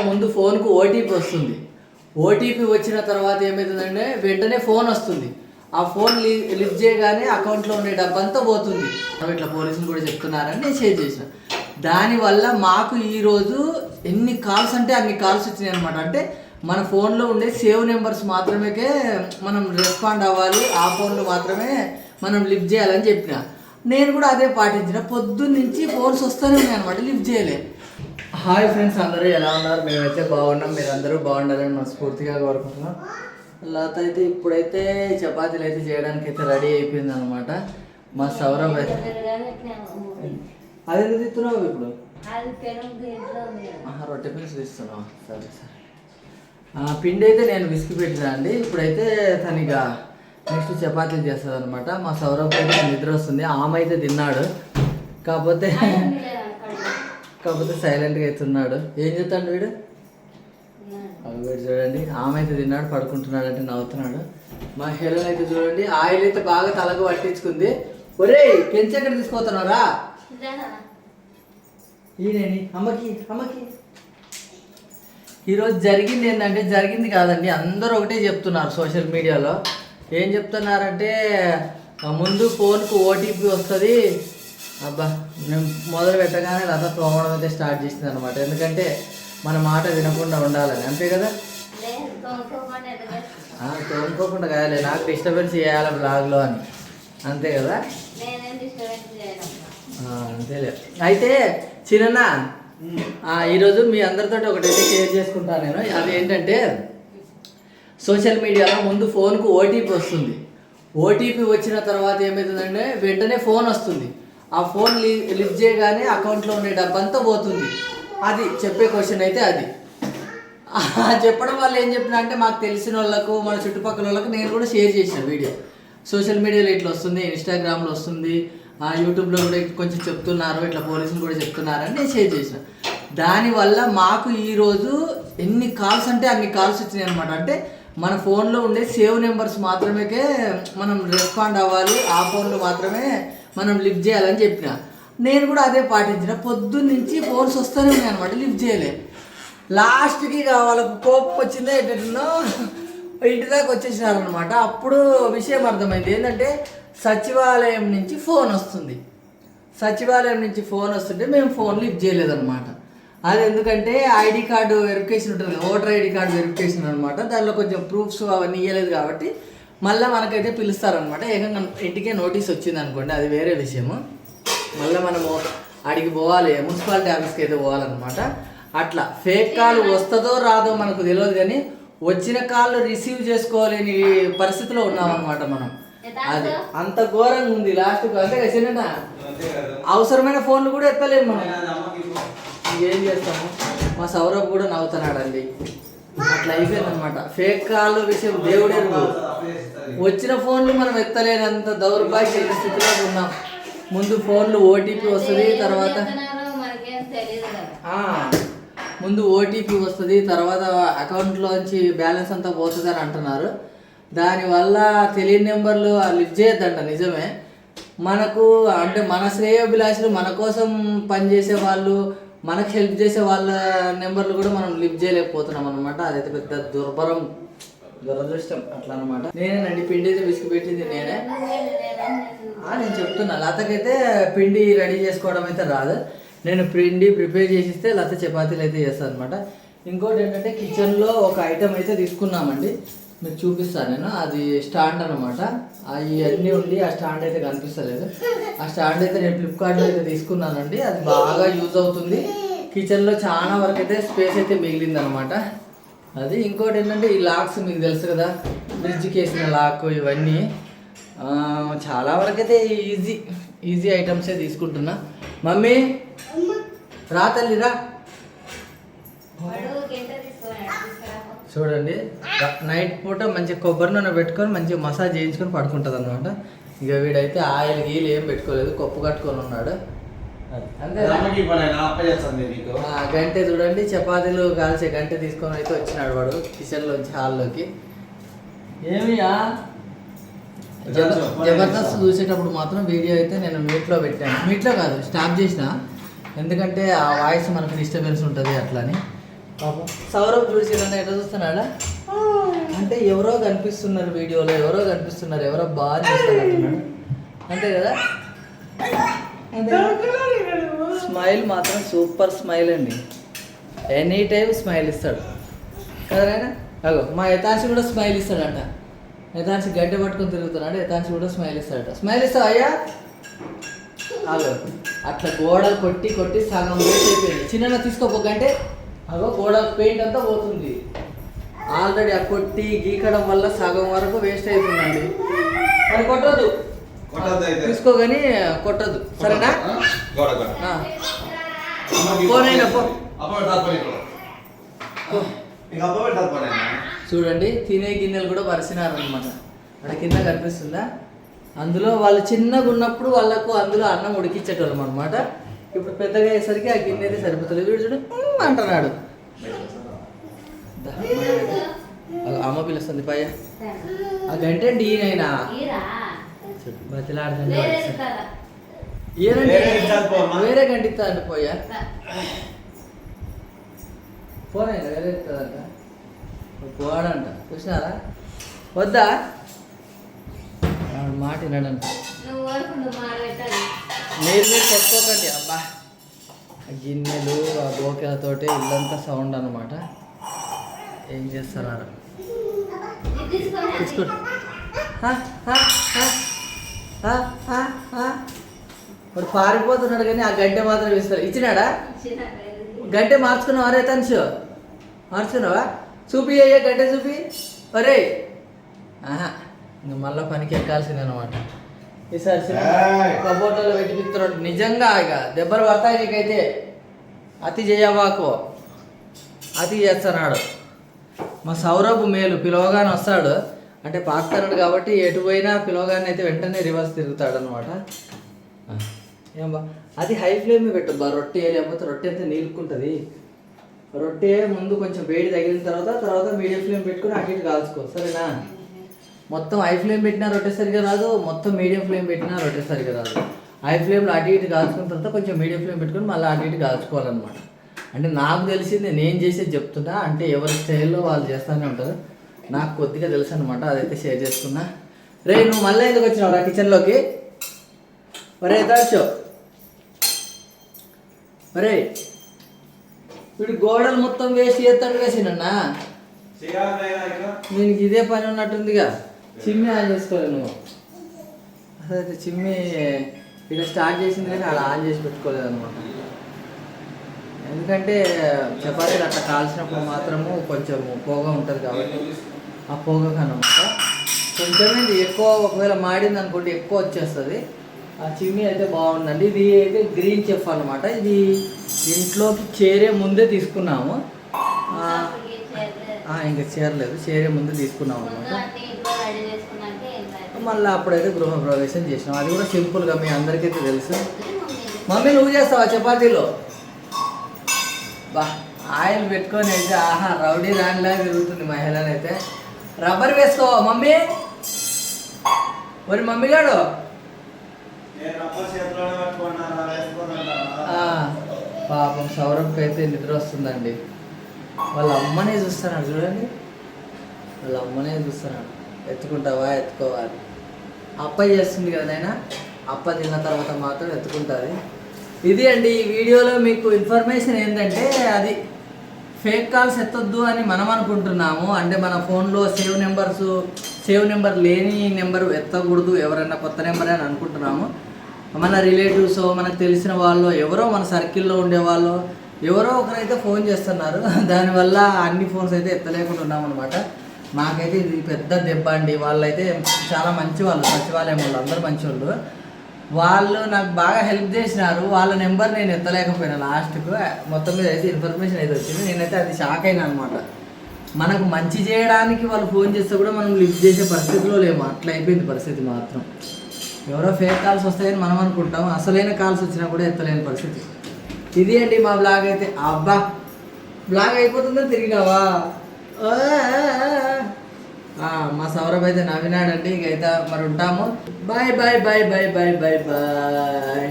ముందు ఫోన్కు ఓటీపీ వస్తుంది. ఓటీపీ వచ్చిన తర్వాత ఏమవుతుందంటే వెంటనే ఫోన్ వస్తుంది. ఆ ఫోన్ లిఫ్ట్ చేయగానే అకౌంట్లో ఉండే డబ్బంతా పోతుంది. ఇట్లా పోలీసులు కూడా చెప్తున్నారని నేను షేర్ చేసిన. దానివల్ల మాకు ఈరోజు ఎన్ని కాల్స్ అంటే అన్ని కాల్స్ వచ్చినాయి అనమాట. అంటే మన ఫోన్లో ఉండే సేవ్ నెంబర్స్ మాత్రమే మనం రెస్పాండ్ అవ్వాలి, ఆ ఫోన్లో మాత్రమే మనం లిఫ్ట్ చేయాలని చెప్పిన. నేను కూడా అదే పాటించిన. పొద్దున్నుంచి ఫోన్స్ వస్తూనే ఉన్నాయి అనమాట, లిఫ్ట్ చేయలే. హాయ్ ఫ్రెండ్స్, అందరూ ఎలా ఉన్నారు? మేమైతే బాగున్నాం, మీరు అందరూ బాగుండాలని మనస్ఫూర్తిగా కోరుకుంటున్నాం. లత అయితే ఇప్పుడైతే చపాతీలు అయితే చేయడానికి అయితే రెడీ అయిపోయింది అనమాట. మా సౌరభ్ అయితే అది ఎందుకు తిస్తున్నావు ఇప్పుడు? రొట్టె పిల్స్ తీస్తున్నావు? సరే సరే. పిండి అయితే నేను విసికి పెట్టినా అండి. ఇప్పుడైతే తనిగా నెక్స్ట్ చపాతీలు చేస్తుంది అనమాట. మా సౌరభ్ అయితే నిద్ర వస్తుంది. ఆమె అయితే తిన్నాడు, కాకపోతే సైలెంట్గా అయితే ఉన్నాడు. ఏం చేస్తాడు వీడు? వీడు చూడండి, ఆమె అయితే తిన్నాడు, పడుకుంటున్నాడు అంటే నవ్వుతున్నాడు. మా హెలన్ అయితే చూడండి, ఆయిల్ అయితే బాగా తలకు పట్టించుకుంది. ఒరే పెంచి ఎక్కడ తీసుకుపోతున్నారా? ఈయనని అమ్మకి ఈరోజు జరిగింది ఏంటంటే, జరిగింది కాదండి, అందరూ ఒకటే చెప్తున్నారు సోషల్ మీడియాలో. ఏం చెప్తున్నారంటే ముందు ఫోన్కు ఓటీపీ వస్తుంది. అబ్బా, మేము మొదలు పెట్టగానే లత తోమడం అయితే స్టార్ట్ చేసింది అనమాట. ఎందుకంటే మన మాట వినకుండా ఉండాలని, అంతే కదా? తోముకోకుండా కాయాలి, నాకు డిస్టర్బెన్స్ చేయాలి బ్లాగ్లో అని, అంతే కదా? అంతేలే. అయితే చిన్న ఈరోజు మీ అందరితో ఒకటైతే షేర్ చేసుకుంటాను నేను. అది ఏంటంటే, సోషల్ మీడియాలో ముందు ఫోన్కు ఓటీపీ వస్తుంది. ఓటీపీ వచ్చిన తర్వాత ఏమవుతుందంటే వెంటనే ఫోన్ వస్తుంది. ఆ ఫోన్ లిఫ్ట్ చేయగానే అకౌంట్లో ఉండే డబ్బంతా పోతుంది. అది చెప్పే క్వశ్చన్ అయితే అది. చెప్పడం వల్ల ఏం చెప్పినా అంటే, మాకు తెలిసిన వాళ్ళకు, మన చుట్టుపక్కల వాళ్ళకు నేను కూడా షేర్ చేసిన వీడియో. సోషల్ మీడియాలో ఇట్లా వస్తుంది, ఇన్స్టాగ్రామ్లో వస్తుంది, యూట్యూబ్లో కూడా కొంచెం చెప్తున్నారు, ఇట్లా పోలీసులు కూడా చెప్తున్నారని నేను షేర్ చేసిన. దానివల్ల మాకు ఈరోజు ఎన్ని కాల్స్ అంటే అన్ని కాల్స్ వచ్చినాయి అనమాట. అంటే మన ఫోన్లో ఉండే సేవ్ నెంబర్స్ మాత్రమే మనం రెస్పాండ్ అవ్వాలి, ఆ ఫోన్లో మాత్రమే మనం లిఫ్ట్ చేయాలని చెప్పిన. నేను కూడా అదే పాటించిన. పొద్దున్నుంచి ఫోన్స్ వస్తూనే ఉన్నాయి అనమాట, లిఫ్ట్ చేయలే. లాస్ట్కి వాళ్ళకు కోపం వచ్చిందో ఎట్టనో ఇంటి దాకా వచ్చేసినారనమాట. అప్పుడు విషయం అర్థమైంది. ఏంటంటే సచివాలయం నుంచి ఫోన్ వస్తుంది. సచివాలయం నుంచి ఫోన్ వస్తుంటే మేము ఫోన్ లిఫ్ట్ చేయలేదన్నమాట. అది ఎందుకంటే ఐడి కార్డు వెరిఫికేషన్ ఉంటుంది కదా, ఓటర్ ఐడి కార్డు వెరిఫికేషన్ అనమాట. దానిలో కొంచెం ప్రూఫ్స్ అవన్నీ ఇవ్వలేదు కాబట్టి మళ్ళీ మనకైతే పిలుస్తారనమాట. ఏకంగా ఇంటికే నోటీస్ వచ్చింది అనుకోండి, అది వేరే విషయము. మళ్ళీ మనము అడిగి పోవాలి, మున్సిపాలిటీ ఆఫీస్కి అయితే పోవాలన్నమాట. అట్లా ఫేక్ కాల్ వస్తుందో రాదో మనకు తెలియదు, కానీ వచ్చిన కాల్ రిసీవ్ చేసుకోలేని పరిస్థితిలో ఉన్నామన్నమాట మనం. అది అంత ఘోరంగా ఉంది లాస్ట్కు. అంటే చిన్న అవసరమైన ఫోన్లు కూడా ఎత్తలేము మనం. ఏం చేస్తాము? మా సౌరభ్ కూడా నవ్వుతున్నాడండి. అట్లా అయిపోయింది అనమాట. ఫేక్ కాల్ విషయం దేవుడెరుగు. వచ్చిన ఫోన్లు మనం ఎత్తలేనంత దౌర్భాగ్య స్థితిలో ఉన్నాం. ముందు ఫోన్లు ఓటీపీ వస్తుంది, తర్వాత తర్వాత అకౌంట్లోంచి బ్యాలెన్స్ అంతా పోతుంది అని అంటున్నారు. దానివల్ల తెలియని నెంబర్లు లిఫ్ట్ చేయొద్దంట. నిజమే, మనకు అంటే మన శ్రేయోభిలాషులు, మన కోసం పనిచేసే వాళ్ళు, మనకు హెల్ప్ చేసే వాళ్ళ నెంబర్లు కూడా మనం లిఫ్ట్ చేయలేకపోతున్నాం అనమాట. అదైతే పెద్ద దురదృష్టం అట్లా అనమాట. నేనేనండి పిండి అయితే విసికి పెట్టింది నేనే. నేను చెప్తున్నా, లతకైతే పిండి రెడీ చేసుకోవడం అయితే రాదు. నేను పిండి ప్రిపేర్ చేసిస్తే లత చపాతీలు అయితే చేస్తాను అనమాట. ఇంకోటి ఏంటంటే, కిచెన్లో ఒక ఐటెం అయితే తీసుకున్నామండి, మీకు చూపిస్తాను నేను. అది స్టాండ్ అనమాట. అవి అన్నీ ఉండి ఆ స్టాండ్ అయితే కనిపిస్తలేదు. ఆ స్టాండ్ అయితే నేను ఫ్లిప్కార్ట్లో అయితే తీసుకున్నానండి. అది బాగా యూజ్ అవుతుంది. కిచెన్లో చాలా వరకు అయితే స్పేస్ అయితే మిగిలింది అనమాట. అది ఇంకోటి ఏంటంటే, ఈ లాక్స్ మీకు తెలుసు కదా, ఫ్రిడ్జ్కి వేసిన లాక్, ఇవన్నీ చాలా వరకు అయితే ఈజీ ఐటమ్సే తీసుకుంటున్నా. మమ్మీ రా తల్లిరా. చూడండి, నైట్ పూట మంచిగా కొబ్బరి నూనె పెట్టుకొని మంచిగా మసాజ్ చేయించుకొని పడుకుంటుంది అనమాట. ఇక వీడైతే ఆయిల్ గీలు ఏం పెట్టుకోలేదు, కొప్పు కట్టుకొని ఉన్నాడు. గంటే చూడండి, చపాతీలు కాల్చే గంటే తీసుకొని అయితే వచ్చినాడు వాడు కిచెన్లోంచి హాల్లోకి. ఏమియా జబర్దస్త్ చూసేటప్పుడు మాత్రం వీడియో అయితే నేను మీట్లో పెట్టాను. మీట్లో కాదు, స్టాప్ చేసిన, ఎందుకంటే ఆ వాయిస్ మనకు డిస్టర్బెన్స్ ఉంటుంది అట్లని. పాపం సౌరవ్ చూసిరన్న ఎట్లా చూస్తున్నాడా అంటే ఎవరో కనిపిస్తున్నారు వీడియోలో, ఎవరో కనిపిస్తున్నారు, ఎవరో బాగా చూస్తున్నట్టున్నాడు అంతే కదా. స్మైల్ మాత్రం సూపర్ స్మైల్ అండి, ఎనీ టైం స్మైల్ ఇస్తాడు కదా నాయనా. అగో మా యథాంశి కూడా స్మైల్ ఇస్తాడట. యథాంశి గడ్డ పట్టుకొని తిరుగుతున్నాడు, యథాంశి కూడా స్మైల్ ఇస్తాడట. స్మైల్ ఇస్తావు అయ్యా? అగో అట్లా గోడలు కొట్టి కొట్టి సగం వేస్ట్ అయిపోయింది. చిన్న తీసుకోపోకంటే అగో గోడ పెయింట్ అంతా పోతుంది. ఆల్రెడీ ఆ కొట్టి గీకడం వల్ల సగం వరకు వేస్ట్ అవుతుందండి. మరి కొట్టద్దు, తీసుకోగాని కొట్టద్దు సరేనా. పోనైనా పో. చూడండి తినే గిన్నెలు కూడా పరిచినారనమాట. అక్కడ కింద కనిపిస్తుందా? అందులో వాళ్ళు చిన్నగా ఉన్నప్పుడు వాళ్ళకు అందులో అన్నం ఉడికించేటోళ్ళం అనమాట. ఇప్పుడు పెద్దగా అయ్యేసరికి ఆ గిన్నె అయితే సరిపోతుంది. వీడు చూడు అంటున్నాడు. అమ్మ పిలుస్తుంది పయ్య. ఆ గంట ఈయనైనా బతిలాడుతుంది. వేరే గంట ఇస్తుందండి పోయా. పోనైనా వేరే ఇస్తుందంట, పోవాడంట. చూసినారా? వద్దా మాట వినడంట. మీరు చెప్పుకోకండి. అబ్బా ఆ గిన్నెలు ఆ గోకెలతోటి ఇల్లంతా సౌండ్ అనమాట. ఏం చేస్తున్నారు? తీసుకోండి. ఇప్పుడు పారిపోతున్నాడు కానీ ఆ గంటె మాత్రం ఇస్తారు. ఇచ్చినాడా? గంటె మార్చుకున్నావా? అరే తనుషు మార్చుకున్నావా? చూపి అయ్యా గంటె చూపి. అరే ఇంకా మళ్ళీ పనికి ఎక్కాల్సింది అనమాట. ఈసారి కబోర్డ్లలో పెట్టి పిక్తున్నాడు. నిజంగా ఇక దెబ్బలు పడతాయి నీకైతే. అతి చేయవాకు, అతి చేస్తున్నాడు. మా సౌరభ్ మేలు పిలవగానే వస్తాడు అంటే పాకుతాడు కాబట్టి ఎటు పోయినా పిలవగానే అయితే వెంటనే రివర్స్ తిరుగుతాడు అనమాట. ఏం బా అది హై ఫ్లేమ్ పెట్టు బా. రొట్టె లేకపోతే రొట్టె అంతా నీలుకుంటుంది. రొట్టె ముందు కొంచెం వేడి తగిలిన తర్వాత మీడియం ఫ్లేమ్ పెట్టుకుని అటు ఇటు కాల్చుకో సరేనా. మొత్తం హై ఫ్లేమ్ పెట్టినా రొట్టె సరిగా రాదు, మొత్తం మీడియం ఫ్లేమ్ పెట్టినా రొట్టె సరిగా రాదు. హై ఫ్లేమ్లో అటు ఇటు కాల్చుకున్న తర్వాత కొంచెం మీడియం ఫ్లేమ్ పెట్టుకుని మళ్ళీ అటు ఇటు కాల్చుకోవాలన్నమాట. అంటే నాకు తెలిసింది నేను చేసేది చెప్తున్నా. అంటే ఎవరి స్టైల్లో వాళ్ళు చేస్తూనే ఉంటారు. నాకు కొద్దిగా తెలుసు అనమాట, అదైతే షేర్ చేసుకున్నా. రే నువ్వు మళ్ళీ ఎందుకు వచ్చినావు రా కిచెన్లోకి? మరే దాచో మరే వీడు గోడలు మొత్తం వేస్ట్ చేస్తాడు వేసినన్నా. దీనికి ఇదే పని ఉన్నట్టుందిగా. చిమ్మి ఆన్ చేసుకోలేదు నువ్వు. అసలు చిమ్మి ఇక్కడ స్టార్ట్ చేసింది కానీ అలా ఆన్ చేసి పెట్టుకోలేదు అనమాట. ఎందుకంటే చపాతీలు అట్లా కాల్చినప్పుడు మాత్రము కొంచెం పొగ ఉంటుంది కాబట్టి ఆ పొగకు అనమాట కొంచెం ఎక్కువ ఒకవేళ మాడింది అనుకోండి ఎక్కువ వచ్చేస్తుంది. ఆ చిమ్మి అయితే బాగుందండి. ఇది అయితే గ్రీన్ చెఫ్ అనమాట. ఇది ఇంట్లోకి చేరే ముందే తీసుకున్నాము. ఇంకా చేరలేదు, చేరే ముందే తీసుకున్నాము అనమాట. మళ్ళీ అప్పుడైతే గృహప్రవేశం చేసినాం. అది కూడా సింపుల్గా మీ అందరికైతే తెలుసు. మమ్మీ నువ్వు చేస్తావా చపాతీలో? బా ఆయిల్ పెట్టుకొని అయితే ఆహా రౌడీ దానిలా తిరుగుతుంది మహిళలు అయితే. రబ్బర్ వేసుకోవా మమ్మీ? మరి మమ్మీ గాడు పాపం సౌరభ్కి అయితే నిద్ర వస్తుందండి. వాళ్ళ అమ్మనే చూస్తున్నాడు చూడండి, వాళ్ళ అమ్మనే చూస్తున్నాడు. ఎత్తుకుంటావా? ఎత్తుకోవాలి. అప్ప చేస్తుంది కదా నాయనా, అప్ప తిన్న తర్వాత మాత్రం ఎత్తుకుంటుంది. ఇది అండి ఈ వీడియోలో మీకు ఇన్ఫర్మేషన్ ఏంటంటే అది ఫేక్ కాల్స్ ఎత్తొద్దు అని మనం అనుకుంటున్నాము. అంటే మన ఫోన్లో సేవ్ నెంబర్ లేని నెంబర్ ఎత్తకూడదు, ఎవరైనా కొత్త నెంబర్ అని అనుకుంటున్నాము. మన రిలేటివ్స్ మనకు తెలిసిన వాళ్ళు ఎవరో మన సర్కిల్లో ఉండేవాళ్ళు ఎవరో ఒకరైతే ఫోన్ చేస్తున్నారు. దానివల్ల అన్ని ఫోన్స్ అయితే ఎత్తలేకుండా ఉన్నామన్నమాట. నాకైతే ఇది పెద్ద దెబ్బ అండి. వాళ్ళైతే చాలా మంచి వాళ్ళు, సచివాలయం వాళ్ళు అందరూ మంచి వాళ్ళు నాకు బాగా హెల్ప్ చేసినారు. వాళ్ళ నెంబర్ నేను ఎత్తలేకపోయినా లాస్ట్కు. మొత్తం మీద అయితే ఇన్ఫర్మేషన్ అయితే వచ్చింది. నేనైతే అది షాక్ అయినా అనమాట. మనకు మంచి చేయడానికి వాళ్ళు ఫోన్ చేస్తే కూడా మనం లిఫ్ట్ చేసే పరిస్థితిలో లేము. అట్లా అయిపోయింది పరిస్థితి మాత్రం. ఎవరో ఫేక్ కాల్స్ వస్తాయని మనం అనుకుంటాం, అసలైన కాల్స్ వచ్చినా కూడా ఎత్తలేని పరిస్థితి. ఇది అండి మా బ్లాగ్ అయితే. అబ్బా బ్లాగ్ అయిపోతుందో తిరిగినావా? మా సౌరభ్ అయితే నవ్వినాడండి. ఇక అయితే మరి ఉంటాము. Bye bye bye bye bye bye bye.